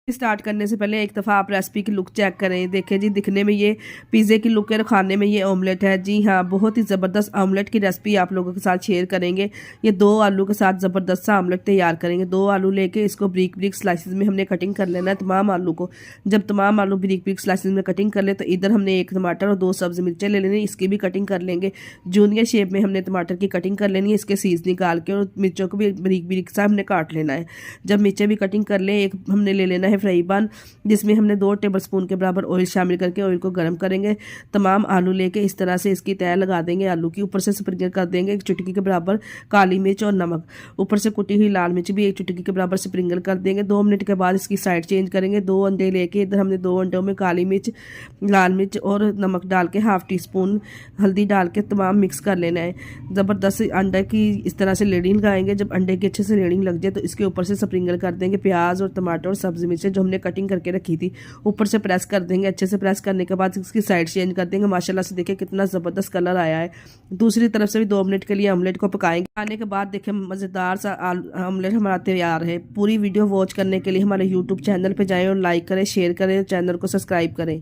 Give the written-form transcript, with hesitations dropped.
Start करने से पहले एक दफ़ा आप रेसिपी की लुक चेक करें। देखें जी, दिखने में ये पिज़्ज़े की लुक है और खाने में ये ऑमलेट है। जी हाँ, बहुत ही ज़बरदस्त ऑमलेट की रेसिपी आप लोगों के साथ शेयर करेंगे। ये 2 आलू के साथ ज़बरदस्त सा ऑमलेट तैयार करेंगे। 2 आलू लेके इसको ब्रीक ब्रीक स्लाइसिस में हमने कटिंग कर लेना है तमाम आलू को। जब तमाम आलू ब्रीक ब्रीक स्लाइसिस में कटिंग कर ले तो इधर हमने 1 टमाटर और 2 सब्ज़ मिर्चें ले लेनी, इसकी भी कटिंग कर लेंगे। जूनियर शेप में हमने टमाटर की कटिंग कर लेनी है, इसके सीज निकाल के, और मिर्चों को भी ब्रीक ब्रीक सा हमने काट लेना है। जब मिर्चें भी कटिंग कर लें, एक हमने ले लेना है फ्राई पैन, जिसमें हमने 2 टेबलस्पून के बराबर ऑयल शामिल करके ऑयल को गर्म करेंगे। तमाम आलू लेके इस तरह से इसकी तह लगा देंगे आलू की। ऊपर से स्प्रिंकल कर देंगे 1 चुटकी के बराबर काली मिर्च और नमक। ऊपर से कुटी हुई लाल मिर्च भी 1 चुटकी के बराबर स्प्रिंकल कर देंगे। 2 मिनट के बाद इसकी साइड चेंज करेंगे। 2 अंडे लेके इधर हमने 2 अंडों में काली मिर्च, लाल मिर्च और नमक डाल के ½ टीस्पून हल्दी डाल के तमाम मिक्स कर लेना है। ज़बरदस्त अंडे की इस तरह से लेडिंग लगाएंगे। जब अंडे की अच्छे से लेडिंग लग जाए तो इसके ऊपर से स्प्रिंकल कर देंगे प्याज और टमाटर और सब्जी मिर्चें जो हमने कटिंग करके रखी थी, ऊपर से प्रेस कर देंगे। अच्छे से प्रेस करने के बाद इसकी साइड चेंज कर देंगे। माशाल्लाह से देखिए कितना ज़बरदस्त कलर आया है। दूसरी तरफ से भी 2 मिनट के लिए ऑमलेट को पकाएंगे। खाने के बाद देखिए मज़ेदार सा ऑमलेट हमारा तैयार है। पूरी वीडियो वॉच करने के लिए हमारे यूट्यूब चैनल पर जाएँ और लाइक करें, शेयर करें, चैनल को सब्सक्राइब करें।